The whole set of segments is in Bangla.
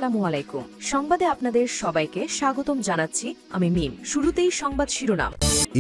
আসসালামু আলাইকুম। সংবাদে আপনাদের সবাইকে স্বাগতম জানাচ্ছি। আমি মিম। শুরুতেই সংবাদ শিরোনাম।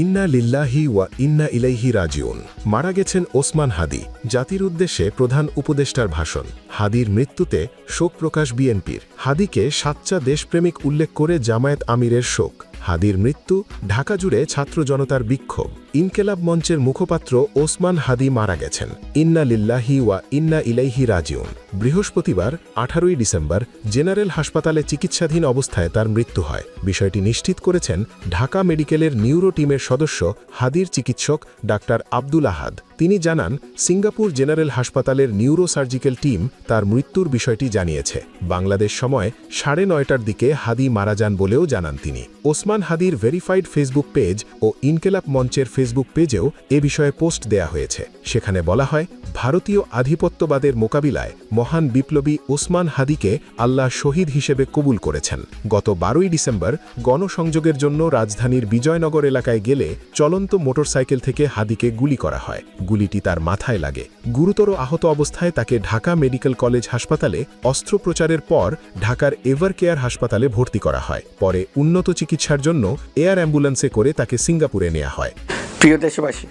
ইন্না লিল্লাহি ওয়া ইন্না ইলাইহি রাজিউন। মারা গেছেন ওসমান হাদি। জাতির উদ্দেশ্যে প্রধান উপদেষ্টার ভাষণ। হাদির মৃত্যুতে শোক প্রকাশ বিএনপির। হাদিকে সাচ্চা দেশপ্রেমিক উল্লেখ করে জামায়াত আমিরের শোক। হাদির মৃত্যু, ঢাকা জুড়ে ছাত্র জনতার বিক্ষোভ। ইনকেলাব মঞ্চের মুখপাত্র ওসমান হাদি মারা গেছেন। ইন্না লিল্লাহি ওয়া ইন্না ইলাইহি রাজিউন। বৃহস্পতিবার 18 ডিসেম্বর জেনারেল হাসপাতালে চিকিৎসাধীন অবস্থায় তার মৃত্যু হয়। বিষয়টি নিশ্চিত করেছেন ঢাকা মেডিকেলের নিউরো টিমের সদস্য হাদির চিকিৎসক ডাক্তার আব্দুল আহাদ। তিনি জানান, সিঙ্গাপুর জেনারেল হাসপাতালের নিউরো সার্জিক্যাল টিম তার মৃত্যুর বিষয়টি জানিয়েছে। বাংলাদেশ সময় 9:30টার দিকে হাদি মারা যান বলেও জানান তিনি। ওসমান হাদির ভেরিফাইড ফেসবুক পেজ ও ইনকেলাব মঞ্চের ফেসবুক পেজেও এ বিষয়ে পোস্ট দেয়া হয়েছে। সেখানে বলা হয়, ভারতীয় আধিপত্যবাদের মোকাবিলায় মহান বিপ্লবী ওসমান হাদিকে আল্লাহ শহীদ হিসেবে কবুল করেছেন। গত 12 ডিসেম্বর গণসংযোগের জন্য রাজধানীর বিজয়নগর এলাকায় গেলে চলন্ত মোটরসাইকেল থেকে হাদিকে গুলি করা হয়। গুলিটি তার মাথায় লাগে। গুরুতর আহত অবস্থায় তাকে ঢাকা মেডিকেল কলেজ হাসপাতালে অস্ত্রোপচারের পর ঢাকার এভার কেয়ার হাসপাতালে ভর্তি করা হয়। পরে উন্নত চিকিৎসার জন্য এয়ার অ্যাম্বুলেন্সে করে তাকে সিঙ্গাপুরে নেওয়া হয়। প্রিয় দেশবাসী,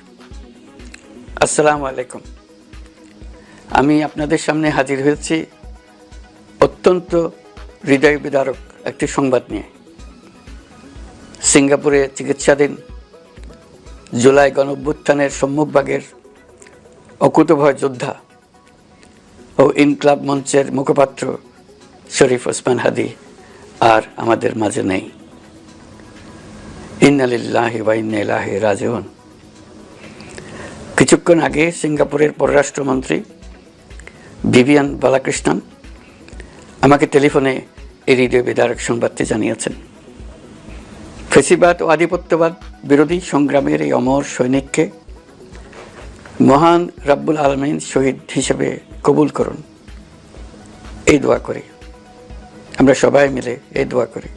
আসসালামু আলাইকুম। আমি আপনাদের সামনে হাজির হয়েছি অত্যন্ত হৃদয় বিদারক একটি সংবাদ নিয়ে। সিঙ্গাপুরে চিকিৎসাধীন জুলাই গণঅভ্যুত্থানের সম্মুখভাগের অকুতভয় যোদ্ধা ও ইনকলাব মঞ্চের মুখপাত্র শরীফ ওসমান হাদি আর আমাদের মাঝে নেই। ইন্না লিল্লাহি ওয়া ইন্না ইলাইহি রাজিউন। কিছুক্ষণ আগে সিঙ্গাপুরের পররাষ্ট্রমন্ত্রী ভিভিয়ান বালাকৃষ্ণন আমাকে টেলিফোনে এই হৃদয় বিদারক সংবাদটি জানিয়েছেন। ফেসিবাদ ও আধিপত্যবাদ বিরোধী সংগ্রামের এই অমর সৈনিককে মহান রাব্বুল আলামিন শহীদ হিসেবে কবুল করুন, এই দোয়া করি। আমরা সবাই মিলে এই দোয়া করি।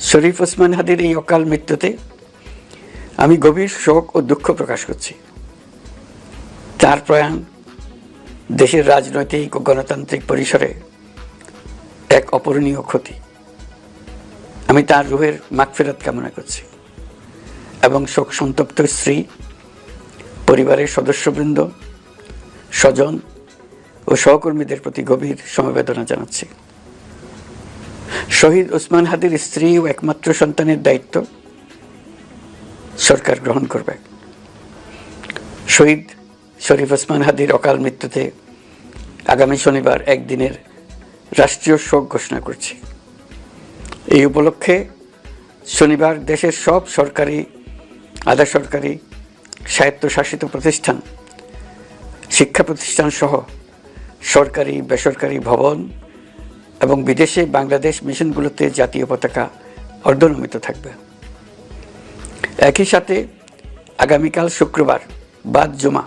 শরীফ ওসমান হাদির এই অকাল মৃত্যুতে আমি গভীর শোক ও দুঃখ প্রকাশ করছি। তার প্রয়াণ দেশের রাজনৈতিক ও গণতান্ত্রিক পরিসরে এক অপূরণীয় ক্ষতি। আমি তার রুহের মাগফিরাত কামনা করছি এবং শোক সন্তপ্ত স্ত্রী, পরিবারের সদস্যবৃন্দ, স্বজন ও সহকর্মীদের প্রতি গভীর সমবেদনা জানাচ্ছি। শহীদ ওসমান হাদির স্ত্রী ও একমাত্র সন্তানের দায়িত্ব সরকার গ্রহণ করবে। শহীদ শরীফ ওসমান হাদির অকাল মৃত্যুতে আগামী শনিবার একদিনের রাষ্ট্রীয় শোক ঘোষণা করছি। এই উপলক্ষে শনিবার দেশের সব সরকারি, আধা সরকারি, স্বায়ত্তশাসিত প্রতিষ্ঠান, শিক্ষা প্রতিষ্ঠান সহ সরকারি বেসরকারি ভবন এবং বিদেশে বাংলাদেশ মিশনগুলোতে জাতীয় পতাকা অর্ধনমিত থাকবে। একই সাথে আগামীকাল শুক্রবার বাদ জুমা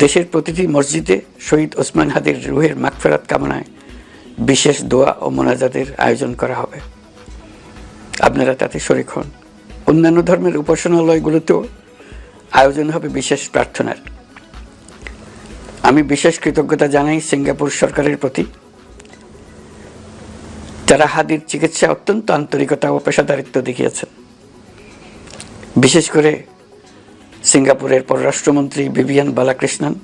দেশের প্রতিটি মসজিদে শহীদ ওসমান হাদির রুহের মাগফিরাত কামনায় বিশেষ দোয়া ও মোনাজাতের আয়োজন করা হবে। আপনারা তাতে শরীক হন। অন্যান্য ধর্মের উপাসনালয়গুলোতেও আয়োজন হবে বিশেষ প্রার্থনার। আমি বিশেষ কৃতজ্ঞতা জানাই সিঙ্গাপুর সরকারের প্রতি, যারা হাদির চিকিৎসায় অত্যন্ত আন্তরিকতা ও পেশাদারিত্ব দেখিয়েছেন। বিশেষ করে সিঙ্গাপুরের পররাষ্ট্রমন্ত্রী ভিভিয়ান বালাকৃষ্ণন,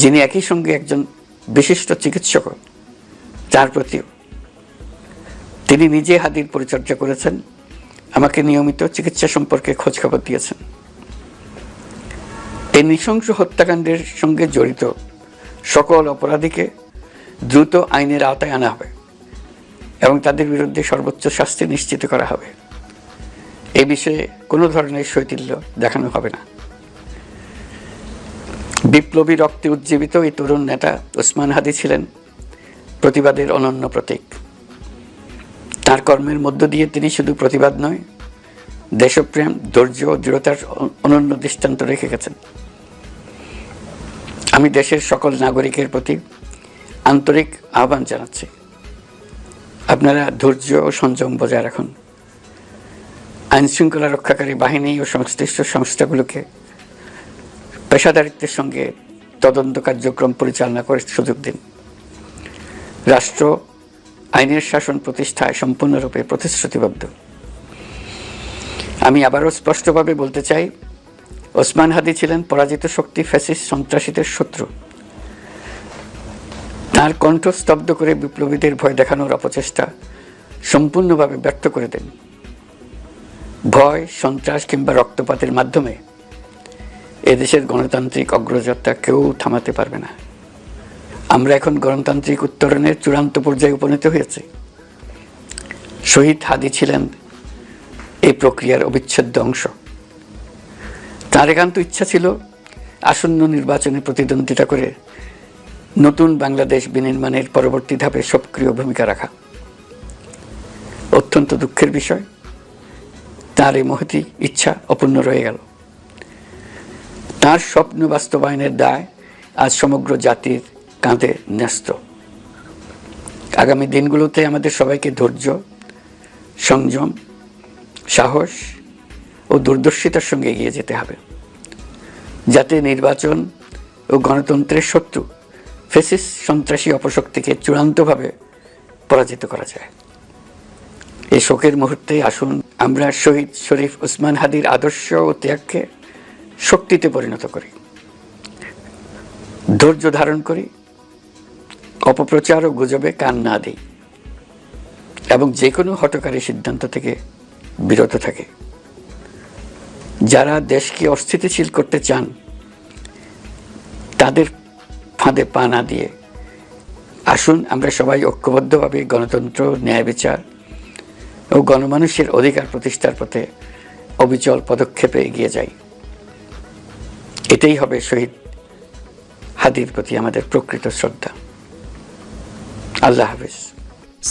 যিনি একই সঙ্গে একজন বিশিষ্ট চিকিৎসক, তার প্রতিও তিনি নিজে হাদির পরিচর্যা করেছেন, আমাকে নিয়মিত চিকিৎসা সম্পর্কে খোঁজখবর দিয়েছেন। এই নৃশংস হত্যাকাণ্ডের সঙ্গে জড়িত সকল অপরাধীকে দ্রুত আইনের আওতায় আনা হবে এবং তাদের বিরুদ্ধে সর্বোচ্চ শাস্তি নিশ্চিত করা হবে। এই বিষয়ে কোনো ধরনের শৈথিল্য দেখানো হবে না। বিপ্লবী রক্তে উজ্জীবিত এই তরুণ নেতা ওসমান হাদি ছিলেন প্রতিবাদের অনন্য প্রতীক। তার কর্মের মধ্য দিয়ে তিনি শুধু প্রতিবাদ নয়, দেশপ্রেম, ধৈর্য ও দৃঢ়তার অনন্য দৃষ্টান্ত রেখে গেছেন। আমি দেশের সকল নাগরিকের প্রতি আন্তরিক আহ্বান জানাচ্ছি, আপনারা ধৈর্য ও সংযম বজায় রাখুন। আইনশৃঙ্খলা রক্ষাকারী বাহিনী ও সংশ্লিষ্ট সংস্থাগুলোকে পেশাদারিত্বের সঙ্গে তদন্ত কার্যক্রম পরিচালনা করে সুযোগ দিন। রাষ্ট্র আইনের শাসন প্রতিষ্ঠায় সম্পূর্ণরূপে প্রতিশ্রুতিবদ্ধ। আমি আবারও স্পষ্টভাবে বলতে চাই, ওসমান হাদি ছিলেন পরাজিত শক্তি ফ্যাসিস্ট সন্ত্রাসীদের শত্রু। তার কণ্ঠ স্তব্ধ করে বিপ্লবীদের ভয় দেখানোর অপচেষ্টা সম্পূর্ণভাবে ব্যর্থ করে দেন। ভয়, সন্ত্রাস কিংবা রক্তপাতের মাধ্যমে এদেশের গণতান্ত্রিক অগ্রযাত্রা কেউ থামাতে পারবে না। আমরা এখন গণতান্ত্রিক উত্তরণের চূড়ান্ত পর্যায়ে উপনীত হয়েছি। শহীদ হাদি ছিলেন এই প্রক্রিয়ার অবিচ্ছেদ্য অংশ। তার একান্ত ইচ্ছা ছিল আসন্ন নির্বাচনে প্রতিদ্বন্দ্বিতা করে নতুন বাংলাদেশ বিনির্মাণের পরবর্তী ধাপে সক্রিয় ভূমিকা রাখা। অত্যন্ত দুঃখের বিষয়, তার এই মহতী ইচ্ছা অপূর্ণ রয়ে গেল। তার স্বপ্ন বাস্তবায়নের দায় আজ সমগ্র জাতির কাঁধে ন্যস্ত। আগামী দিনগুলোতে আমাদের সবাইকে ধৈর্য, সংযম, সাহস ও দূরদর্শিতার সঙ্গে এগিয়ে যেতে হবে, যাতে নির্বাচন ও গণতন্ত্রের শত্রু ফ্যাসিস্ট সন্ত্রাসী অপশক্তিকে চূড়ান্তভাবে পরাজিত করা যায়। এই শোকের মুহূর্তে আসুন আমরা শহীদ শরীফ ওসমান হাদির আদর্শ ও ত্যাগকে শক্তিতে পরিণত করি, ধৈর্য ধারণ করি, অপপ্রচার ও গুজবে কান না দিই এবং যে কোনো হঠকারী সিদ্ধান্ত থেকে বিরত থাকে। যারা দেশকে অস্থিতিশীল করতে চান তাদের ফাঁদে পা না দিয়ে আসুন আমরা সবাই ঐক্যবদ্ধভাবে গণতন্ত্র, ন্যায় বিচার ও গণমানুষের অধিকার প্রতিষ্ঠার পথে অবিচল পদক্ষেপে এগিয়ে যাই। এটাই হবে শহীদ হাদির প্রতি আমাদের প্রকৃত শ্রদ্ধা। আল্লাহ হাফেজ।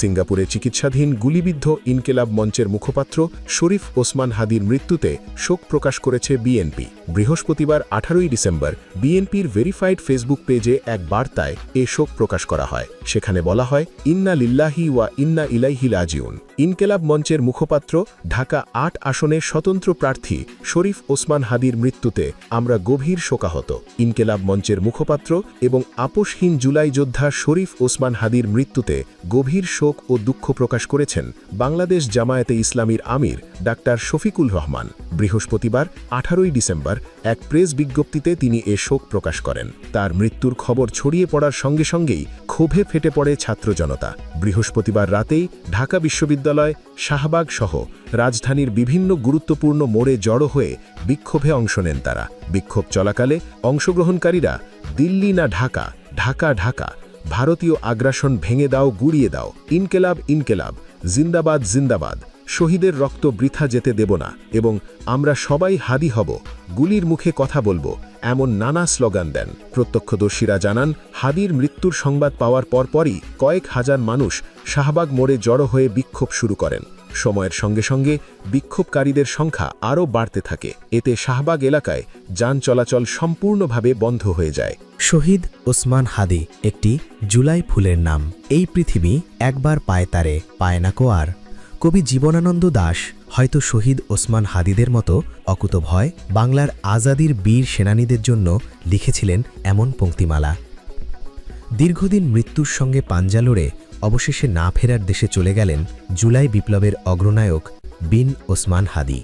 সিঙ্গাপুরে চিকিৎসাধীন গুলিবিদ্ধ ইনকেলাব মঞ্চের মুখপাত্র শরীফ ওসমান হাদির মৃত্যুতে শোক প্রকাশ করেছে বিএনপি। বৃহস্পতিবার 18 ডিসেম্বর বিএনপির ভেরিফাইড ফেসবুক পেজে এক বার্তায় এ শোক প্রকাশ করা হয়। সেখানে বলা হয়, ইন্না লিল্লাহি ওয়া ইন্না ইলাইহি রাজিউন। ইনকেলাব মঞ্চের মুখপাত্র, ঢাকা ৮ আসনের স্বতন্ত্র প্রার্থী শরীফ ওসমান হাদির মৃত্যুতে আমরা গভীর শোকাহত। ইনকেলাব মঞ্চের মুখপাত্র এবং আপোষহীন জুলাই যোদ্ধা শরীফ ওসমান হাদির মৃত্যুতে গভীর শোক ও দুঃখ প্রকাশ করেছেন বাংলাদেশ জামায়াতে ইসলামীর আমির ডাক্তার শফিকুল রহমান। বৃহস্পতিবার 18 ডিসেম্বর এক প্রেস বিজ্ঞপ্তিতে তিনি এ শোক প্রকাশ করেন। তার মৃত্যুর খবর ছড়িয়ে পড়ার সঙ্গে সঙ্গেই ক্ষোভে ফেটে পড়ে ছাত্র জনতা। বৃহস্পতিবার রাতেই ঢাকা বিশ্ববিদ্যালয়, শাহবাগ সহ রাজধানীর বিভিন্ন গুরুত্বপূর্ণ মোড়ে জড়ো হয়ে বিক্ষোভে অংশ নেন তারা। বিক্ষোভ চলাকালে অংশগ্রহণকারীরা দিল্লি না ঢাকা, ঢাকা ঢাকা, ভারতীয় আগ্রাসন ভেঙে দাও, গুড়িয়ে দাও, ইনকেলাব ইনকেলাব, জিন্দাবাদ জিন্দাবাদ, শহীদের রক্ত বৃথা যেতে দেব না এবং আমরা সবাই হাদি হব, গুলির মুখে কথা বলবো, এমন নানা স্লোগান দেন। প্রত্যক্ষদর্শীরা জানান, হাদির মৃত্যুর সংবাদ পাওয়ার পরপরই কয়েক হাজার মানুষ শাহবাগ মোড়ে জড়ো হয়ে বিক্ষোভ শুরু করেন। সময়ের সঙ্গে সঙ্গে বিক্ষোভকারীদের সংখ্যা আরও বাড়তে থাকে। এতে শাহবাগ এলাকায় যান চলাচল সম্পূর্ণভাবে বন্ধ হয়ে যায়। শহীদ ওসমান হাদি একটি জুলাই ফুলের নাম। এই পৃথিবী একবার পায় তারে, পায় না কো আর। কবি জীবনানন্দ দাশ হয়তো শহীদ ওসমান হাদিদের মতো অকুতভয় বাংলার আজাদির বীর সেনানীদের জন্য লিখেছিলেন এমন পংক্তিমালা। দীর্ঘদিন মৃত্যুর সঙ্গে পাঞ্জা লড়ে অবশেষে না ফেরার দেশে চলে গেলেন জুলাই বিপ্লবের অগ্রনায়ক বিন ওসমান হাদি।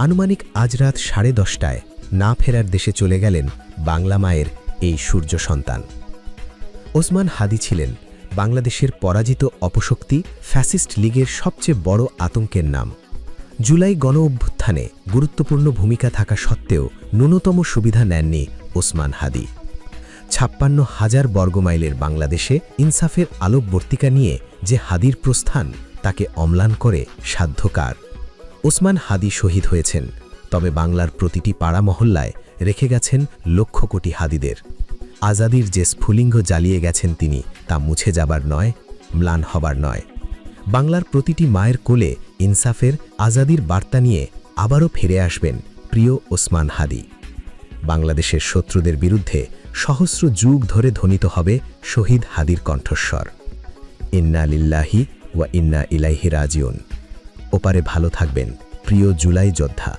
আনুমানিক আজ রাত 10:30টায় না ফেরার দেশে চলে গেলেন বাংলা মায়ের এই সূর্য সন্তান। ওসমান হাদি ছিলেন বাংলাদেশের পরাজিত অপশক্তি ফ্যাসিস্ট লীগের সবচেয়ে বড় আতঙ্কের নাম। জুলাই গণ অভ্যুত্থানে গুরুত্বপূর্ণ ভূমিকা থাকা সত্ত্বেও ন্যূনতম সুবিধা নেননি ওসমান হাদি। 56,000 বর্গমাইলের বাংলাদেশে ইনসাফের আলোকবর্তিকা নিয়ে যে হাদির প্রস্থান, তাকে অম্লান করে সাধ্যকার। ওসমান হাদি শহীদ হয়েছেন, তবে বাংলার প্রতিটি পাড়া মহল্লায় রেখে গেছেন লক্ষ কোটি হাদিদের। আজাদির যে স্ফুলিঙ্গ জ্বালিয়ে গেছেন তিনি, তা মুছে যাবার নয়, ম্লান হবার নয়। বাংলার প্রতিটি মায়ের কোলে ইনসাফের, আজাদির বার্তা নিয়ে আবারও ফিরে আসবেন প্রিয় ওসমান হাদি। বাংলাদেশের শত্রুদের বিরুদ্ধে সহস্র যুগ ধরে ধ্বনিত হবে শহীদ হাদির কণ্ঠস্বর, ইন্না লিল্লাহি ওয়া ইন্না ইলাইহি রাজিউন। ওপারে ভালো থাকবেন প্রিয় জুলাই যোদ্ধা।